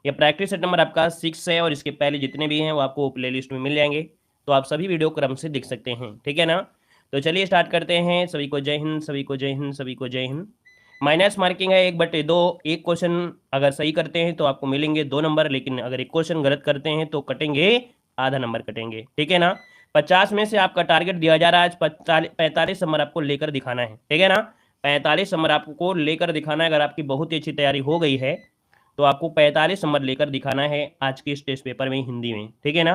ये practice set number आपका 6 है और इसके पहले जितने भी हैं वो आपको प्ले लिस्ट में मिल जाएंगे, तो आप सभी वीडियो क्रम से देख सकते हैं, ठीक है ना। तो चलिए स्टार्ट करते हैं। सभी को जय हिंद, सभी को जय हिंद, सभी को जय हिंद। माइनस मार्किंग है 1/2। एक क्वेश्चन अगर सही करते हैं तो आपको मिलेंगे 2 नंबर, लेकिन अगर एक क्वेश्चन गलत करते हैं तो कटेंगे, आधा नंबर कटेंगे, ठीक है ना। 50 में से आपका टारगेट दिया जा रहा है आज 45 नंबर आपको लेकर दिखाना है, ठीक है ना। 45 नंबर आपको लेकर दिखाना है। अगर आपकी बहुत ही अच्छी तैयारी हो गई है तो आपको 45 नंबर लेकर दिखाना है आज के इस टेस्ट पेपर में हिंदी में, ठीक है ना।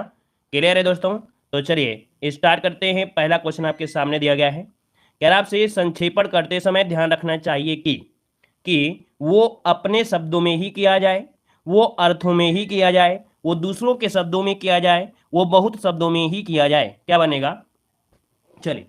क्लियर है दोस्तों। तो चलिए स्टार्ट करते हैं। पहला क्वेश्चन आपके सामने दिया गया है। कह रहा आपसे संक्षेपण करते समय ध्यान रखना चाहिए कि वो अपने शब्दों में ही किया जाए, वो अर्थों में ही किया जाए, वो दूसरों के शब्दों में किया जाए, वो बहुत शब्दों में ही किया जाए। क्या बनेगा? चलिए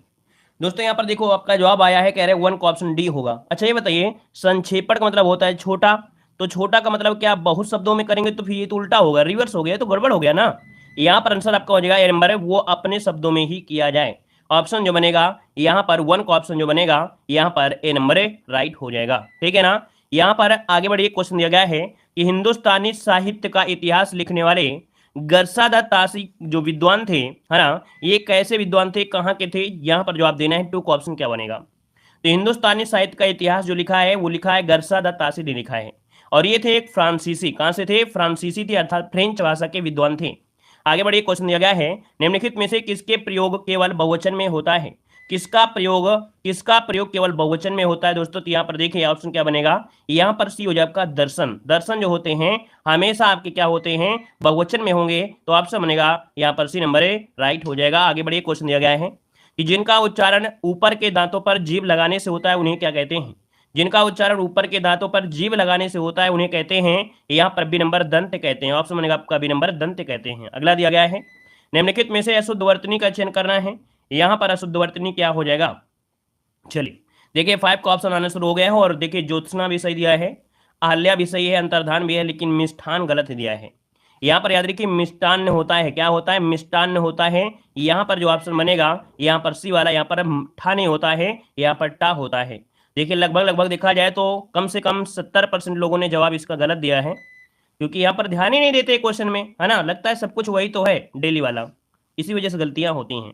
दोस्तों यहाँ पर देखो आपका जवाब आया है, कह रहे 1 का ऑप्शन डी होगा। अच्छा ये बताइए, संक्षेपण का मतलब होता है छोटा, तो छोटा का मतलब क्या? बहुत शब्दों में करेंगे तो फिर ये तो उल्टा होगा, रिवर्स हो गया, तो गड़बड़ हो गया ना। यहाँ पर आंसर आपका हो जाएगा ए नंबर है, वो अपने शब्दों में ही किया जाए। ऑप्शन जो बनेगा यहाँ पर 1 का ऑप्शन जो बनेगा यहाँ पर ए नंबर राइट हो जाएगा, ठीक है ना। यहाँ पर आगे बढ़िए, क्वेश्चन दिया गया है कि हिंदुस्तानी साहित्य का इतिहास लिखने वाले गरसादास तासी जो विद्वान थे, है ना, ये कैसे विद्वान थे, कहाँ के थे? यहाँ पर जवाब देना है। 2 का ऑप्शन क्या बनेगा? तो हिंदुस्तानी साहित्य का इतिहास जो लिखा है वो लिखा है गरसादास तासी ने लिखा है, और ये थे एक फ्रांसीसी। कहाँ से थे? फ्रांसीसी थे, अर्थात फ्रेंच भाषा के विद्वान थे। आगे बढ़िए, क्वेश्चन दिया गया है निम्नलिखित में से किसके प्रयोग केवल बहुवचन में होता है? किसका प्रयोग केवल बहुवचन में होता है दोस्तों? तो यहाँ पर देखिए ऑप्शन क्या बनेगा, यहाँ पर सी हो जाए आपका दर्शन। दर्शन जो होते हैं हमेशा आपके क्या होते हैं? बहुवचन में होंगे, तो ऑप्शन बनेगा यहाँ पर सी नंबर राइट हो जाएगा। आगे बढ़िए, क्वेश्चन दिया गया है कि जिनका उच्चारण ऊपर के दांतों पर जीभ लगाने से होता है उन्हें क्या कहते हैं? जिनका उच्चारण ऊपर के दांतों पर जीभ लगाने से होता है उन्हें कहते हैं, यहाँ पर बी नंबर दंत कहते हैं। ऑप्शन बनेगा आपका बी नंबर दंत कहते हैं। अगला दिया गया है निम्नलिखित में से अशुद्ध वर्तनी का चयन करना है। यहाँ पर अशुद्ध वर्तनी क्या हो जाएगा? चलिए देखिए 5 का ऑप्शन आना शुरू हो गया है, और देखिए ज्योत्सना भी सही दिया है, अहल्या भी सही है, अंतर्धान भी है, लेकिन मिष्ठान गलत दिया है। यहाँ पर याद रखिए मिष्टान्न होता है, क्या होता है? मिष्टान्न होता है। यहाँ पर जो ऑप्शन बनेगा यहाँ पर सी वाला, यहाँ पर ठा नहीं होता है, यहाँ पर टा होता है। देखिए लगभग देखा जाए तो कम से कम 70% लोगों ने जवाब इसका गलत दिया है, क्योंकि यहाँ पर ध्यान ही नहीं देते क्वेश्चन में, है ना। लगता है सब कुछ वही तो है डेली वाला, इसी वजह से गलतियां होती हैं।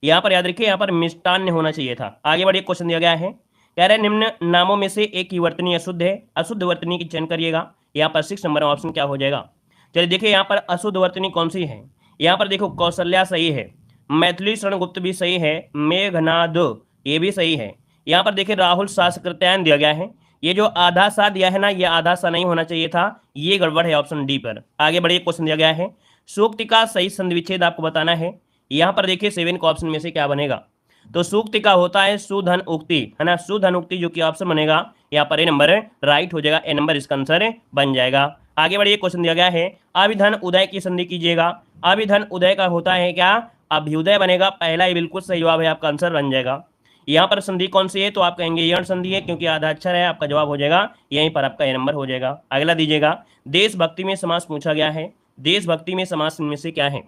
यहाँ पर याद रखिए यहाँ पर मिष्टान्न होना चाहिए था। आगे बढ़िए, क्वेश्चन दिया गया है, कह रहे निम्न नामों में से एक ही वर्तनी अशुद्ध है, अशुद्ध वर्तनी की चयन करिएगा। यहाँ पर 6 नंबर ऑप्शन क्या हो जाएगा? चलिए देखिए यहाँ पर अशुद्ध वर्तनी कौन सी है। यहाँ पर देखो कौशल्या सही है, मैथिली शरणगुप्त भी सही है, मेघनाद ये भी सही है। यहाँ पर देखिए राहुल शासकृत्यायन दिया गया है, ये जो आधा सा दिया है ना, ये आधा सा नहीं होना चाहिए था, ये गड़बड़ है ऑप्शन डी पर। आगे बढ़िए, क्वेश्चन दिया गया है सूक्ति का सही संधि विच्छेद आपको बताना है। यहाँ पर देखिए 7 का ऑप्शन में से क्या बनेगा? तो सूक्ति का होता है सुधन उक्ति, है ना, सुधन उक्ति, जो कि ऑप्शन बनेगा यहाँ पर ए नंबर राइट हो जाएगा। ए नंबर इसका आंसर बन जाएगा। आगे बढ़िए, क्वेश्चन दिया गया है अभिधन उदय की संधि कीजिएगा। अभिधन उदय का होता है क्या? अभ्युदय बनेगा। पहला ही बिल्कुल सही जवाब है, आपका आंसर बन जाएगा। यहाँ पर संधि कौन सी है? तो आप कहेंगे यण संधि है, क्योंकि आधा अक्षर है। आपका जवाब हो जाएगा यहीं पर, आपका ए नंबर हो जाएगा। अगला दीजिएगा, देशभक्ति में समास पूछा गया है, देशभक्ति में समास इनमें से क्या है?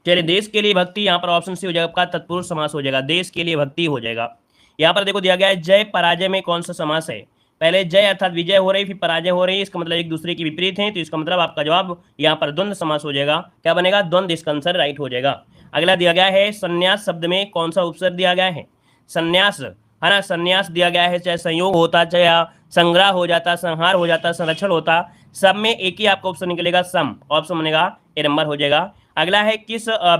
चलिए देश के लिए भक्ति, यहाँ पर ऑप्शन सी हो जाएगा आपका तत्पुरुष समास हो जाएगा, देश के लिए भक्ति हो जाएगा। यहाँ पर देखो दिया गया है जय पराजय में कौन सा समास है? पहले जय अर्थात विजय हो रही, फिर पराजय हो रही, इसका मतलब एक दूसरे के विपरीत है, तो इसका मतलब आपका जवाब यहाँ पर द्वंद्व समास हो जाएगा। क्या बनेगा? द्वंद्व, इसका आंसर राइट हो जाएगा। अगला दिया गया है संन्यास शब्द में कौन सा उपसर्ग दिया गया है? संन्यास, है ना, संन्यास दिया गया है, चाहे संयोग होता, चाहे संग्रह हो जाता, संहार हो जाता, संरक्षण होता, सब में एक ही आपका ऑप्शन निकलेगा सम। ऑप्शन बनेगा ए नंबर हो जाएगा। अगला है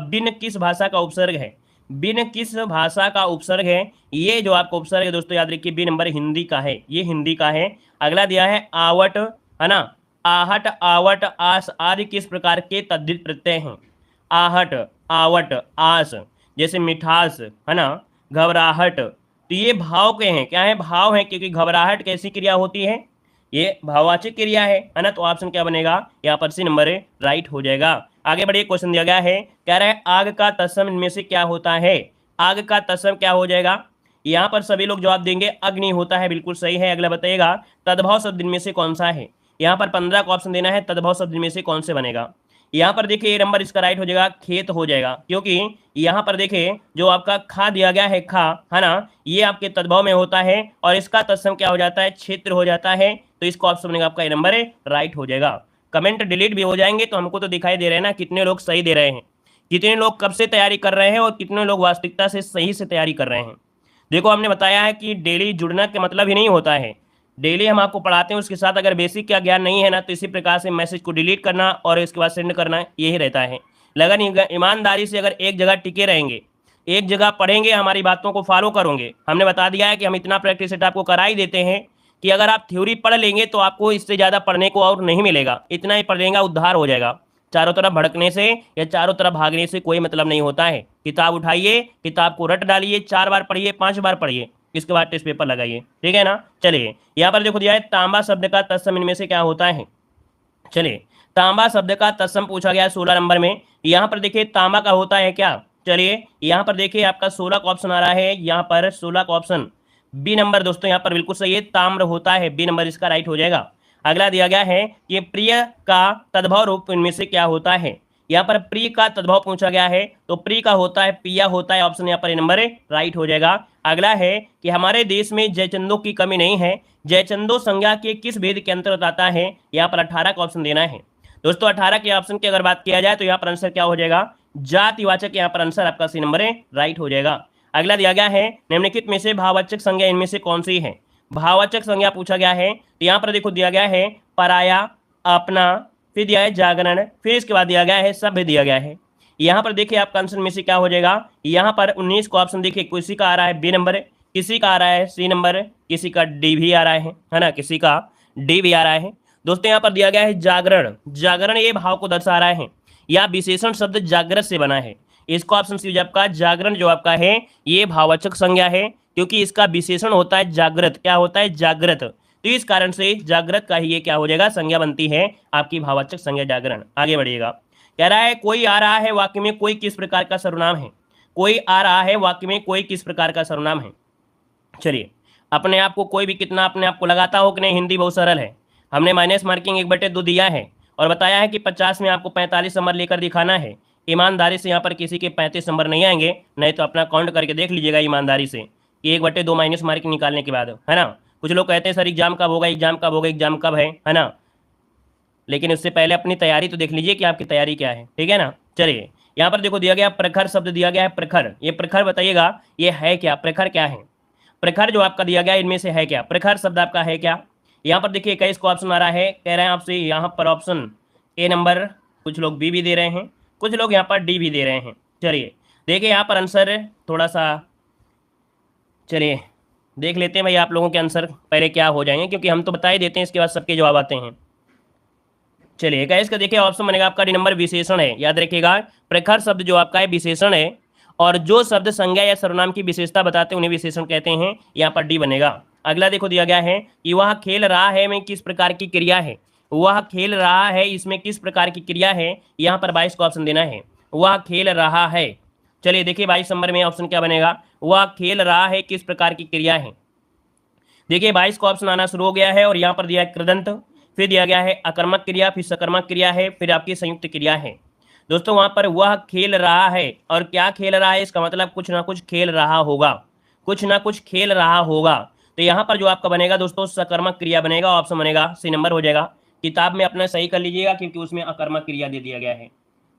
बिन किस भाषा का उपसर्ग है? बिन किस भाषा का उपसर्ग है? ये जो आपका उपसर्ग है दोस्तों याद रखिए बी नंबर हिंदी का है, ये हिंदी का है। अगला दिया है आवट, है ना, आहट, आवट, आस आदि किस प्रकार के तद्धित प्रत्यय हैं? आहट, आवट, आस, जैसे मिठास, है ना, घबराहट, तो ये भाव के हैं। क्या है? भाव है, क्योंकि घबराहट कैसी क्रिया होती है? ये भाववाचक क्रिया है ना। तो ऑप्शन क्या बनेगा यहाँ पर? सी नंबर राइट हो जाएगा। आगे बढ़िए, क्वेश्चन दिया गया है, कह रहा है आग का तत्सम इनमें से क्या होता है? आग का तत्सम क्या हो जाएगा? यहाँ पर सभी लोग जवाब देंगे अग्नि होता है, बिल्कुल सही है। अगला बताइएगा तद्भव शब्द इनमें से कौन सा है? यहाँ पर 15 का ऑप्शन देना है, तद्भव शब्द इनमें से कौन से बनेगा? यहाँ पर देखिए ये नंबर इसका राइट हो जाएगा, खेत हो जाएगा, क्योंकि यहाँ पर देखिए जो आपका खा दिया गया है, खा, है ना, ये आपके तद्भव में होता है, और इसका तत्सम क्या हो जाता है? क्षेत्र हो जाता है। तो इसका ऑप्शन बनेगा आपका ए नंबर राइट हो जाएगा। कमेंट डिलीट भी हो जाएंगे तो हमको तो दिखाई दे रहे हैं ना कितने लोग सही दे रहे हैं, कितने लोग कब से तैयारी कर रहे हैं और कितने लोग वास्तविकता से सही से तैयारी कर रहे हैं। देखो हमने बताया है कि डेली जुड़ना का मतलब ही नहीं होता है, डेली हम आपको पढ़ाते हैं उसके साथ अगर बेसिक का ज्ञान नहीं है ना तो इसी प्रकार से मैसेज को डिलीट करना और इसके बाद सेंड करना यही रहता है। लगन ईमानदारी से अगर एक जगह टिके रहेंगे, एक जगह पढ़ेंगे, हमारी बातों को फॉलो करोगे, हमने बता दिया है कि हम इतना प्रैक्टिस सेट आपको करा ही देते हैं कि अगर आप थ्योरी पढ़ लेंगे तो आपको इससे ज़्यादा पढ़ने को और नहीं मिलेगा, इतना ही पढ़ लेंगे उद्धार हो जाएगा। चारों तरफ भड़कने से या चारों तरफ भागने से कोई मतलब नहीं होता है। किताब उठाइए, किताब को रट डालिए, 4 बार पढ़िए, 5 बार पढ़िए, इसके बाद टेस्ट पेपर लगाइए, ठीक है ना। चलिए यहाँ पर देखो दिया है तांबा शब्द का तत्सम इनमें से क्या होता है। चलिए तांबा शब्द का तत्सम पूछा गया 16 नंबर में। यहाँ पर देखिए तांबा का होता है क्या, चलिए यहाँ पर देखिए आपका 16 का ऑप्शन आ रहा है, यहाँ पर 16 का ऑप्शन बी नंबर दोस्तों यहाँ पर बिल्कुल सही है, ताम्र होता है, बी नंबर इसका राइट हो जाएगा। अगला दिया गया है कि प्रिय का तद्भव रूप इनमें से क्या होता है। यहाँ पर प्रिय का तद्भव पूछा गया है तो प्रिय का होता है पिया होता है, ऑप्शन यहाँ पर ए नंबर राइट हो जाएगा। अगला है कि हमारे देश में जयचंदों की कमी नहीं है, जयचंदो संज्ञा के किस भेद के अंतर्गत आता है, यहाँ पर 18 का ऑप्शन देना है दोस्तों। 18 के ऑप्शन की अगर बात किया जाए तो यहाँ पर आंसर क्या हो जाएगा, जातिवाचक, यहाँ पर आंसर आपका सी नंबर राइट हो जाएगा। अगला दिया गया है निम्नलिखित में से भाववाचक संज्ञा इनमें से कौन सी है। भाववाचक संज्ञा पूछा गया है तो यहाँ पर देखो दिया गया है पराया, अपना, फिर दिया है जागरण, फिर इसके बाद दिया गया है सभ्य दिया गया है। यहाँ पर देखिए आपका आंसर में से क्या हो जाएगा, यहाँ पर 19 को ऑप्शन देखिए किसी का आ रहा है बी नंबर, किसी का आ रहा है सी नंबर, किसी का डी भी आ रहा है ना, किसी का डी भी आ रहा है। दोस्तों यहाँ पर दिया गया है जागरण, जागरण ये भाव को दर्शा रहा है, या विशेषण शब्द जागृत से बना है, इसका ऑप्शन सी आपका जागरण जो आपका है ये भाववाचक संज्ञा है, क्योंकि इसका विशेषण होता है जागृत, क्या होता है जागृत, तो इस कारण से जागृत का ही ये क्या हो जाएगा संज्ञा बनती है आपकी भाववाचक संज्ञा जागरण। आगे बढ़िएगा, कह रहा है कोई आ रहा है वाक्य में कोई किस प्रकार का सर्वनाम है, कोई आ रहा है वाक्य में कोई किस प्रकार का सर्वनाम है। चलिए अपने आप को कोई भी कितना अपने आप को लगाता हो कि नहीं, हिंदी बहुत सरल है, हमने माइनस मार्किंग 1/2 दिया है और बताया है कि 50 में आपको 45 नंबर लेकर दिखाना है। ईमानदारी से यहाँ पर किसी के 35 नंबर नहीं आएंगे, नहीं तो अपना काउंट करके देख लीजिएगा ईमानदारी से कि 1/2 माइनस मार्किंग निकालने के बाद, है ना। कुछ लोग कहते हैं सर एग्जाम कब होगा, एग्जाम कब होगा, एग्जाम कब है ना, लेकिन उससे पहले अपनी तैयारी तो देख लीजिए कि आपकी तैयारी क्या है, ठीक है ना। चलिए यहाँ पर देखो दिया गया प्रखर शब्द दिया गया है, प्रखर, ये प्रखर बताइएगा ये है क्या, प्रखर क्या है, प्रखर जो आपका दिया गया इनमें से है क्या, प्रखर शब्द आपका है क्या। यहाँ पर देखिए 21 को ऑप्शन आ रहा है, कह रहे हैं आपसे यहाँ पर ऑप्शन ए नंबर, कुछ लोग बी भी दे रहे हैं, कुछ लोग यहाँ पर डी भी दे रहे हैं। चलिए देखिए यहाँ पर आंसर थोड़ा सा, चलिए देख लेते हैं भाई आप लोगों के आंसर पहले क्या हो जाएंगे, क्योंकि हम तो बता ही देते हैं इसके बाद सबके जवाब आते हैं। चलिए गाइस इसका देखिए ऑप्शन बनेगा आपका डी नंबर विशेषण है, याद रखिएगा प्रखर शब्द जो आपका है विशेषण है, और जो शब्द संज्ञा या सर्वनाम की विशेषता बताते हैं उन्हें विशेषण कहते हैं, यहाँ पर डी बनेगा। अगला देखो दिया गया है कि वह खेल रहा है में किस प्रकार की क्रिया है, वह खेल रहा है इसमें किस प्रकार की क्रिया है, यहाँ पर 22 को ऑप्शन देना है, वह खेल रहा है। चलिए देखिए 22 नंबर में ऑप्शन क्या बनेगा, वह खेल रहा है किस प्रकार की क्रिया है। देखिए 22 का ऑप्शन आना शुरू हो गया है और यहाँ पर दिया है कृदंत, फिर दिया गया है अकर्मक क्रिया, फिर सकर्मक क्रिया है, फिर आपकी संयुक्त क्रिया है। दोस्तों वहां पर वह खेल रहा है, और क्या खेल रहा है इसका मतलब कुछ ना कुछ खेल रहा होगा, कुछ ना कुछ खेल रहा होगा, तो यहाँ पर जो आपका बनेगा दोस्तों सकर्मक क्रिया बनेगा, ऑप्शन बनेगा सी नंबर हो जाएगा। किताब में अपना सही कर लीजिएगा क्योंकि उसमें अकर्मक क्रिया दे दिया गया है,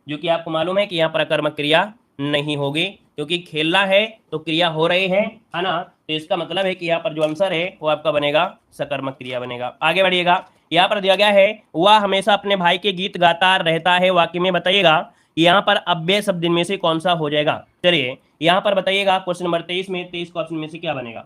जो कि आपको मालूम है कि यहाँ पर अकर्मक क्रिया नहीं होगी, क्योंकि खेलना है तो क्रिया हो रही है ना, तो इसका मतलब है कि यहाँ पर जो आंसर है वो आपका बनेगा सकर्मक क्रिया बनेगा। आगे बढ़िएगा, यहाँ पर दिया गया है वह हमेशा अपने भाई के गीत गाता रहता है, वाक्य में बताइएगा यहाँ पर अव्यय शब्द में से कौन सा हो जाएगा। चलिए यहाँ पर बताइएगा क्वेश्चन नंबर 23 में 23 का ऑप्शन में से क्या बनेगा।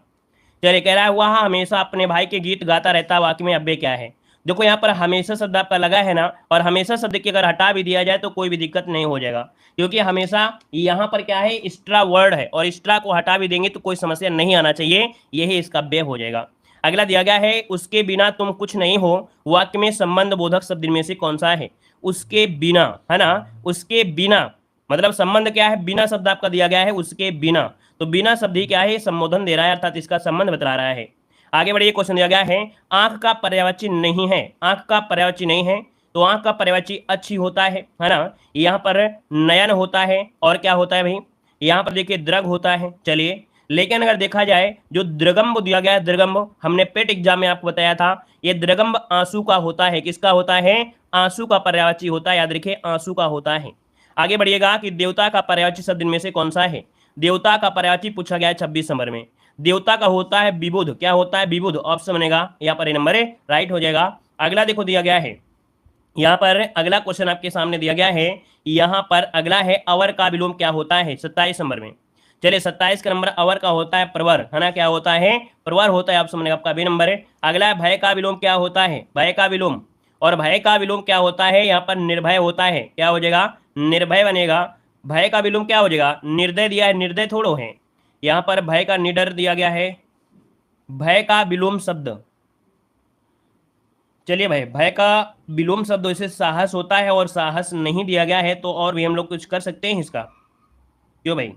चलिए कह रहा है वह हमेशा अपने भाई के गीत गाता रहता है, वाक्य में अव्यय क्या है। देखो यहाँ पर हमेशा शब्द आपका लगा है ना, और हमेशा शब्द की अगर हटा भी दिया जाए तो कोई भी दिक्कत नहीं हो जाएगा, क्योंकि हमेशा यहाँ पर क्या है एक्स्ट्रा वर्ड है, और एक्स्ट्रा को हटा भी देंगे तो कोई समस्या नहीं आना चाहिए, यही इसका अव्यय हो जाएगा। अगला दिया गया है उसके बिना तुम कुछ नहीं हो, वाक्य में संबंध बोधक शब्द में से कौन सा है। उसके बिना, है ना, उसके बिना मतलब संबंध क्या है, बिना शब्द आपका दिया गया है उसके बिना, तो बिना शब्द ही क्या है संबोधन दे रहा है, अर्थात इसका संबंध बता रहा है। आगे बढ़िए क्वेश्चन दिया गया है आंख का पर्यायवाची नहीं है, आंख का पर्यायवाची नहीं है, तो आंख का पर्यायवाची अच्छी होता है ना, यहाँ पर नयन होता है, और क्या होता है भाई यहाँ पर देखिए दृग होता है। चलिए लेकिन अगर देखा जाए जो द्रगम्ब दिया गया है, द्रगम्ब हमने पेट एग्जाम में आपको बताया था, ये द्रगम्ब आंसू का होता है। किसका होता है? आंसू का पर्यायवाची होता है, याद रखिए आंसू का होता है। आगे बढ़िएगा कि देवता का पर्यायवाची शब्द इनमें से कौन सा है? देवता का पर्यायवाची पूछा गया है 26 नंबर में। देवता का होता है विबुध। क्या होता है? विबुध। ऑप्शन बनेगा यहाँ पर, नंबर राइट हो जाएगा। अगला देखो दिया गया है, यहाँ पर अगला क्वेश्चन आपके सामने दिया गया है। यहाँ पर अगला है अवर का विलोम क्या होता है? 27 नंबर में। चलिए 27 का नंबर अवर का होता है प्रवर, है ना? क्या होता है? प्रवर होता है। ऑप्शन बनेगा आपका बी नंबर है। अगला है भय का विलोम क्या होता है? भय का विलोम। और भय का विलोम क्या होता है? यहाँ पर निर्भय होता है। क्या हो जाएगा? निर्भय बनेगा। भय का विलोम क्या हो जाएगा? निर्दय दिया है, निर्दय थोड़ो है। यहाँ पर भय का निडर दिया गया है। भय का विलोम शब्द, चलिए भाई, भय का विलोम शब्द वैसे साहस होता है, और साहस नहीं दिया गया है तो और भी हम लोग कुछ कर सकते हैं इसका। क्यों भाई?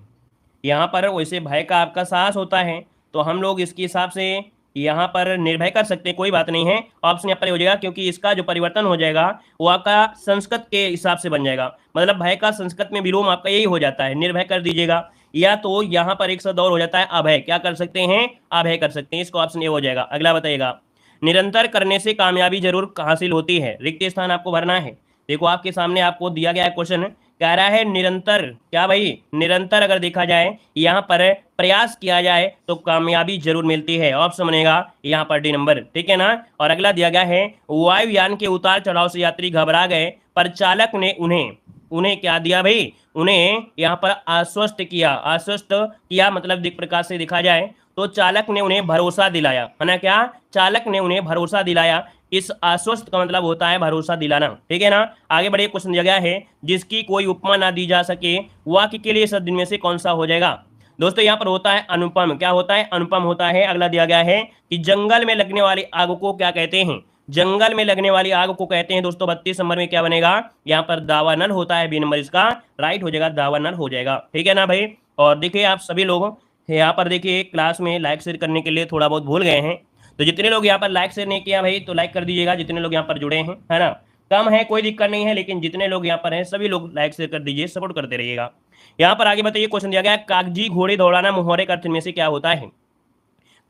यहाँ पर वैसे भय का आपका साहस होता है, तो हम लोग इसके हिसाब से यहाँ पर निर्भय कर सकते हैं, कोई बात नहीं है। ऑप्शन यहाँ पर हो जाएगा, क्योंकि इसका जो परिवर्तन हो जाएगा वो आपका संस्कृत के हिसाब से बन जाएगा। मतलब भय का संस्कृत में विलोम आपका यही हो जाता है, निर्भय कर दीजिएगा। या तो यहाँ पर एक शब्द और हो जाता है अभय। क्या कर सकते हैं? अभय कर सकते हैं। इसको ऑप्शन ए हो जाएगा। अगला बताइएगा, निरंतर करने से कामयाबी जरूर हासिल होती है, रिक्त स्थान आपको भरना है। देखो आपके सामने आपको दिया गया है क्वेश्चन, कह रहा है निरंतर। क्या भाई? निरंतर अगर देखा जाए यहाँ पर प्रयास किया जाए तो कामयाबी जरूर मिलती है। ऑप्शन बनेगा यहाँ पर डी नंबर, ठीक है ना? और अगला दिया गया है, वायुयान के उतार चढ़ाव से यात्री घबरा गए, पर चालक ने उन्हें उन्हें क्या दिया भाई? उन्हें यहाँ पर आश्वस्त किया। आश्वस्त किया मतलब दिख प्रकार से देखा जाए तो चालक ने उन्हें भरोसा दिलाया, है ना? क्या? चालक ने उन्हें भरोसा दिलाया। इस आश्वस्त का मतलब होता है भरोसा दिलाना, ठीक है ना? आगे बढ़िए, क्वेश्चन दिया गया है, जिसकी कोई उपमा ना दी जा सके वाक्य के लिए शब्द इनमें से कौन सा हो जाएगा? दोस्तों यहाँ पर होता है अनुपम। क्या होता है? अनुपम होता है। अगला दिया गया है कि जंगल में लगने वाली आग को क्या कहते हैं? जंगल में लगने वाली आग को कहते हैं दोस्तों। 32 नंबर में क्या बनेगा? यहाँ पर दावानल होता है। बी नंबर इसका राइट हो जाएगा, दावानल हो जाएगा, ठीक है ना भाई? और देखिए आप सभी लोग यहाँ पर देखिए क्लास में लाइक शेयर करने के लिए थोड़ा बहुत भूल गए हैं, तो जितने लोग यहाँ पर लाइक शेयर नहीं किया भाई तो लाइक कर दीजिएगा। जितने लोग यहाँ पर जुड़े हैं, है ना? कम है कोई दिक्कत नहीं है, लेकिन जितने लोग यहाँ पर हैं सभी लोग लाइक शेयर कर दीजिए, सपोर्ट करते रहिएगा। यहाँ पर आगे बताइए, क्वेश्चन दिया गया है, कागजी घोड़े दौड़ाना मुहावरे का अर्थ में से क्या होता है?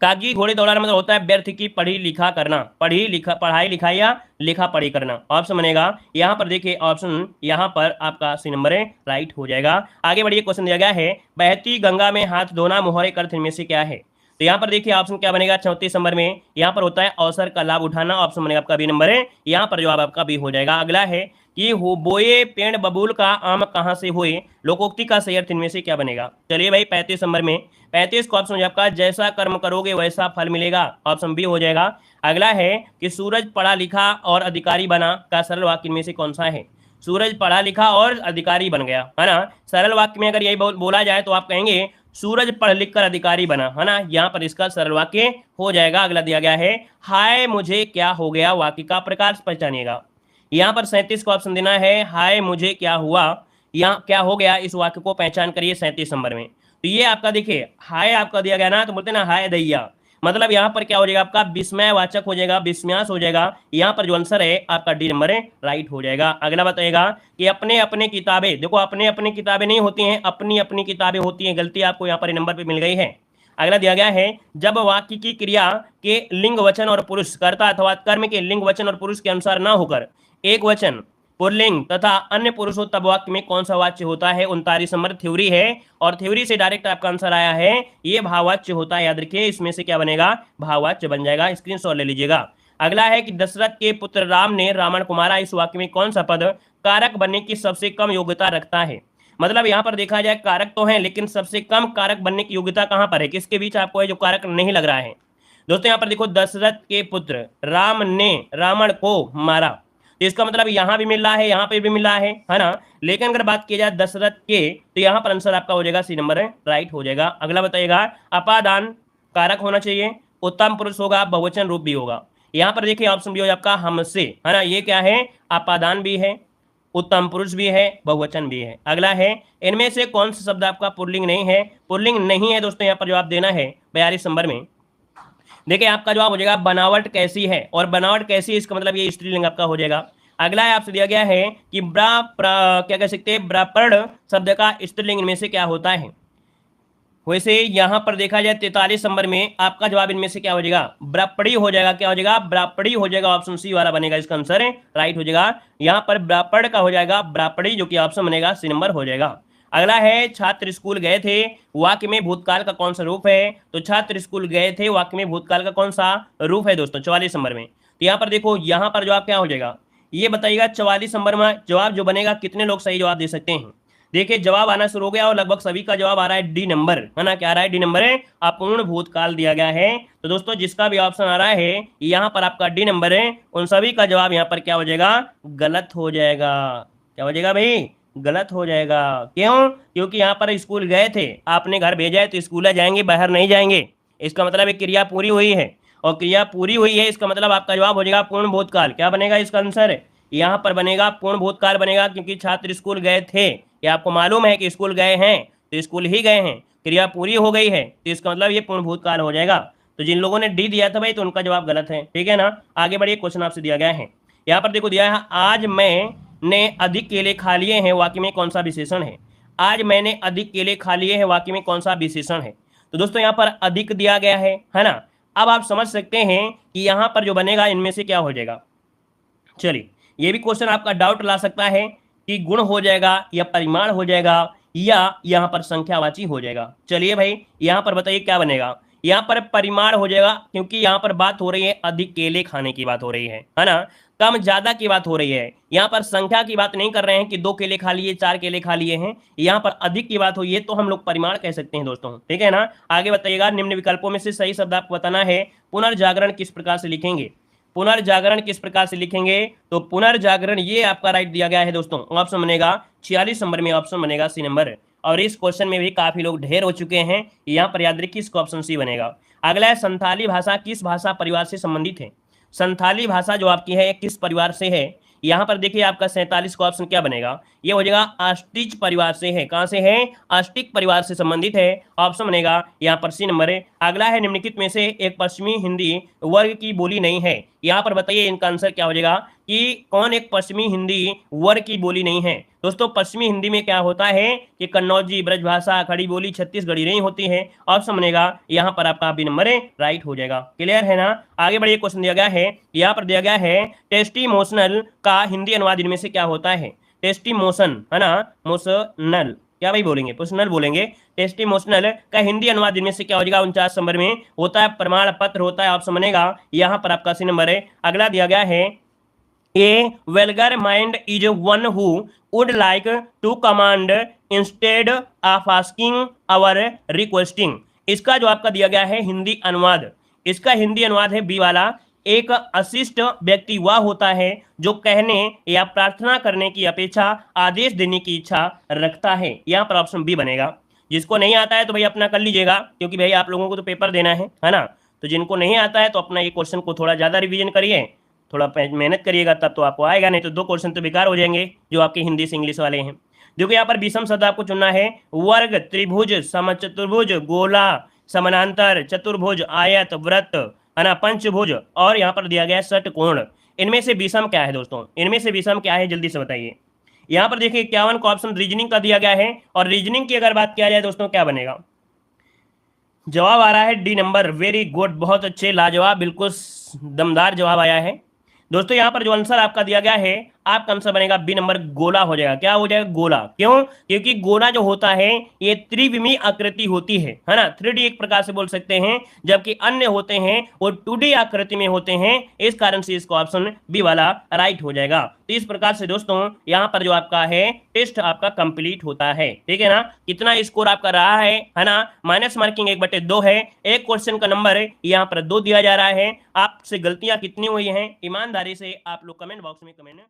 कागजी घोड़े दौड़ाना मतलब होता है व्यर्थ की पढ़ी लिखा करना। पढ़ाई लिखाई या लिखा पढ़ी करना। ऑप्शन बनेगा यहाँ पर, देखिए ऑप्शन यहाँ पर आपका सी नंबर है, राइट हो जाएगा। आगे बढ़िए, क्वेश्चन दिया गया है, बहती गंगा में हाथ धोना मुहावरे का अर्थ में से क्या है? तो यहाँ पर देखिए ऑप्शन क्या बनेगा? 34 नंबर में यहाँ पर होता है अवसर का लाभ उठाना। ऑप्शन बनेगा आपका बी नंबर है। यहाँ पर जवाब आपका बी हो जाएगा। अगला है कि हो बोए पेड़ बबूल का आम कहाँ से हुए, लोकोक्ति का सही अर्थ इनमें से क्या बनेगा? चलिए भाई 35 नंबर में 35 को ऑप्शन आपका, जैसा कर्म करोगे वैसा फल मिलेगा। ऑप्शन बी हो जाएगा। अगला है कि सूरज पढ़ा लिखा और अधिकारी बना का सरल वाक्य इनमें से कौन सा है? सूरज पढ़ा लिखा और अधिकारी बन गया, है ना? सरल वाक्य में अगर यही बोला जाए तो आप कहेंगे सूरज पढ़ लिख कर अधिकारी बना, है ना? यहाँ पर इसका सरल वाक्य हो जाएगा। अगला दिया गया है, हाय मुझे क्या हो गया वाक्य का प्रकार पहचानिएगा। यहाँ पर 37 को ऑप्शन देना है, हाय मुझे क्या हुआ, यहाँ क्या हो गया, इस वाक्य को पहचान करिए 37 नंबर में। तो ये आपका देखिए हाय आपका दिया गया ना, तो बोलते ना हाय दैया, मतलब यहाँ पर क्या हो जाएगा आपका? विस्मयवाचक हो जाएगा, विस्मयास हो जाएगा। यहाँ पर जो आंसर है आपका डी नंबर है, राइट हो जाएगा। अगला बताएगा कि अपने अपने किताबें, देखो अपने अपने किताबें नहीं होती हैं, अपनी अपनी किताबें होती हैं। गलती आपको यहाँ पर नंबर पे मिल गई है। अगला दिया गया है, जब वाक्य की क्रिया के लिंग वचन और पुरुष, कर्ता अथवा कर्म के लिंग वचन और पुरुष के अनुसार न होकर एक वचन पुल्लिंग तथा अन्य पुरुष हो, तब वाक्य में कौन सा वाच्य होता है? 39 नंबर थ्योरी है, और थ्योरी से डायरेक्ट आपका आंसर आया है, ये भाववाच्य होता है। याद रखिए इसमें से क्या बनेगा? भाववाच्य बन जाएगा। स्क्रीनशॉट ले लीजिएगा। अगला है कि दशरथ के पुत्र राम ने रावण को मारा, इस वाक्य में कौन सा पद कारक बनने की सबसे कम योग्यता रखता है? मतलब यहाँ पर देखा जाए कारक तो है, लेकिन सबसे कम कारक बनने की योग्यता कहां पर है? किसके बीच आपको है जो कारक नहीं लग रहा है? दोस्तों यहाँ पर देखो, दशरथ के पुत्र राम ने रावण को मारा, तो इसका मतलब यहां भी मिल रहा है, यहां पे भी मिल रहा है ना? लेकिन अगर बात की जाए दशरथ के, तो यहां पर आंसर आपका हो जाएगा सी नंबर है, राइट हो जाएगा। अगला बताइएगा, अपादान कारक होना चाहिए, उत्तम पुरुष होगा, बहुवचन रूप भी होगा। यहां पर देखिए ऑप्शन बी हो आपका हमसे, है ना? ये क्या है? अपादान भी है, उत्तम पुरुष भी है, बहुवचन भी है। अगला है, इनमें से कौन सा शब्द आपका पुल्लिंग नहीं है? पुल्लिंग नहीं है दोस्तों, यहाँ पर जवाब देना है 42 नंबर में। देखिए आपका जवाब हो जाएगा बनावट कैसी है, और बनावट कैसी है इसका मतलब ये स्त्रीलिंग आपका हो जाएगा। अगला है आपसे दिया गया है कि क्या कह सकते हैं, ब्रापर्ण शब्द का स्त्रीलिंग में से क्या होता है? वैसे यहां पर देखा जाए 43 नंबर में आपका जवाब इनमें से क्या हो जाएगा, ब्रापड़ी हो जाएगा। क्या हो जाएगा, ब्रापड़ी हो जाएगा। ऑप्शन सी वाला बनेगा इसका आंसर, राइट हो जाएगा। यहां पर ब्रापड़ का हो जाएगा ब्रापड़ी, जो कि ऑप्शन बनेगा सी नंबर हो जाएगा। अगला है छात्र स्कूल गए थे, वाक्य में भूतकाल का कौन सा रूप है। तो छात्र स्कूल गए थे, वाक्य में भूतकाल का कौन सा रूप है दोस्तों, 44 नंबर में। तो यहाँ पर देखो, यहाँ पर जवाब क्या हो जाएगा, ये बताइएगा 44 नंबर में जवाब जो बनेगा, कितने लोग सही जवाब दे सकते हैं। देखिए जवाब आना शुरू हो गया और लगभग सभी का जवाब आ रहा है डी नंबर, है ना। क्या आ रहा है, डी नंबर है, अपूर्ण भूतकाल दिया गया है। तो दोस्तों जिसका भी ऑप्शन आ रहा है यहाँ पर आपका डी नंबर है, उन सभी का जवाब यहाँ पर क्या हो जाएगा, गलत हो जाएगा। क्या हो जाएगा भाई, गलत हो जाएगा। क्यों, क्योंकि यहाँ पर स्कूल गए थे, आपने घर भेजा है तो स्कूल जाएंगे, बाहर नहीं जाएंगे। इसका मतलब एक क्रिया पूरी हुई है, और क्रिया पूरी हुई है, इसका मतलब आपका जवाब हो जाएगा पूर्ण भूतकाल। क्या बनेगा इसका आंसर, यहाँ पर बनेगा पूर्ण भूतकाल बनेगा, क्योंकि छात्र स्कूल गए थे, ये आपको मालूम है कि स्कूल गए हैं तो स्कूल ही गए हैं, क्रिया पूरी हो गई है, तो इसका मतलब ये पूर्ण भूतकाल हो जाएगा। तो जिन लोगों ने डी दिया था भाई, तो उनका जवाब गलत है, ठीक है ना। आगे बढ़िए, क्वेश्चन आपसे दिया गया है, यहाँ पर देखो दिया है, आज मैंने अधिक केले खा लिए हैं, वाक्य में कौन सा विशेषण है। आज मैंने अधिक केले खा लिए हैं, वाक्य में कौन सा विशेषण है। तो दोस्तों यहाँ पर अधिक दिया गया है ना। अब आप समझ सकते हैं कि यहाँ पर जो बनेगा इनमें से क्या हो जाएगा। चलिए, ये भी क्वेश्चन आपका डाउट ला सकता है कि गुण हो जाएगा या परिमाण हो जाएगा या यहाँ पर संख्यावाची हो जाएगा। चलिए भाई, यहाँ पर बताइए क्या बनेगा। यहाँ पर परिमाण हो जाएगा, क्योंकि यहाँ पर बात हो रही है अधिक केले खाने की बात हो रही है ना, कम ज्यादा की बात हो रही है। यहाँ पर संख्या की बात नहीं कर रहे हैं कि 2 केले खा लिए, 4 केले खा लिए हैं, यहाँ पर अधिक की बात हुई है, तो हम लोग परिमाण कह सकते हैं दोस्तों, ठीक है ना। आगे बताइएगा, निम्न विकल्पों में से सही शब्द आपको बताना है। पुनर्जागरण किस प्रकार से लिखेंगे, पुनर्जागरण किस प्रकार से लिखेंगे। तो पुनर्जागरण ये आपका राइट दिया गया है दोस्तों, ऑप्शन बनेगा 46 नंबर में, ऑप्शन बनेगा सी नंबर। और इस क्वेश्चन में भी काफी लोग ढेर हो चुके हैं, यहाँ पर याद रखिए इसको ऑप्शन सी बनेगा। अगला है, संथाली भाषा किस भाषा परिवार से संबंधित है। संथाली भाषा जो आपकी है किस परिवार से है। यहाँ पर देखिए आपका 47 का ऑप्शन क्या बनेगा, ये हो जाएगा अस्टिच परिवार से है। कहां से है, अस्टिक परिवार से संबंधित है, ऑप्शन बनेगा यहाँ पर सी नंबर है। अगला है, निम्नलिखित में से एक पश्चिमी हिंदी वर्ग की बोली नहीं है। यहाँ पर बताइए इनका आंसर क्या हो जाएगा कि कौन एक पश्चिमी हिंदी वर्ग की बोली नहीं है। दोस्तों पश्चिमी हिंदी में क्या होता है कि कन्नौजी, ब्रजभाषा, खड़ी बोली, छत्तीसगढ़ी नहीं होती है, ऑप्शन बनेगा यहाँ पर आपका बी नंबर है, राइट हो जाएगा। क्लियर है ना। आगे बढ़िए, क्वेश्चन दिया गया है, यहाँ पर दिया गया है, टेस्टिमोशनल का हिंदी अनुवाद इनमें से क्या होता है। टेस्टिमोशन, है ना, मोशनल, क्या भाई बोलेंगे, पर्सनल बोलेंगे। टेस्टिमोशनल का हिंदी अनुवाद इनमें से क्या हो जाएगा, 49 नंबर में होता है प्रमाण पत्र होता है, ऑप्शन बनेगा यहाँ पर आपका सी नंबर है। अगला दिया गया है, a vulgar mind is one who would like to command instead of asking or requesting. इसका जो आपका दिया गया है हिंदी अनुवाद, इसका हिंदी अनुवाद है बी वाला, एक अशिष्ट व्यक्ति वह होता है जो कहने या प्रार्थना करने की अपेक्षा आदेश देने की इच्छा रखता है। यहाँ पर ऑप्शन बी बनेगा। जिसको नहीं आता है तो भाई अपना कर लीजिएगा, क्योंकि भाई आप लोगों को तो पेपर देना है ना। तो जिनको नहीं आता है तो अपना ये क्वेश्चन को थोड़ा ज्यादा रिवीजन करिए, थोड़ा मेहनत करिएगा, तब तो आपको आएगा, नहीं तो 2 क्वेश्चन तो बेकार हो जाएंगे जो आपके हिंदी से इंग्लिश वाले हैं। देखो यहाँ पर विषम शब्द आपको चुनना है, वर्ग, त्रिभुज, समचतुर्भुज, गोला, समानांतर, चतुर्भुज, आयत, वृत्त, है ना, पंचभुज, और यहाँ पर दिया गया है षटकोण। इनमें से विषम क्या है दोस्तों, इनमें से विषम क्या है, जल्दी से बताइए। यहाँ पर देखिए 51 का ऑप्शन रीजनिंग का दिया गया है, और रीजनिंग की अगर बात किया जाए दोस्तों क्या बनेगा, जवाब आ रहा है डी नंबर। वेरी गुड, बहुत अच्छे, लाजवाब, बिल्कुल दमदार जवाब आया है दोस्तों। यहाँ पर जो आंसर आपका दिया गया है, आपका आंसर बनेगा बी नंबर, गोला हो जाएगा। क्या हो जाएगा, गोला। क्यों, क्योंकि गोला जो होता है ये त्रिविमीय आकृति होती है ना, 3D एक प्रकार से बोल सकते हैं, जबकि अन्य होते हैं वो 2D आकृति में होते हैं। इस कारण से इसको ऑप्शन बी वाला राइट हो जाएगा। तो इस प्रकार से दोस्तों यहाँ पर जो आपका है टेस्ट आपका कंप्लीट होता है, ठीक है ना। कितना स्कोर आपका रहा है ना, माइनस मार्किंग 1/2 है। एक क्वेश्चन का नंबर यहाँ पर 2 दिया जा रहा है। आपसे गलतियां कितनी हुई हैं, ईमानदारी से आप लोग कमेंट बॉक्स में कमेंट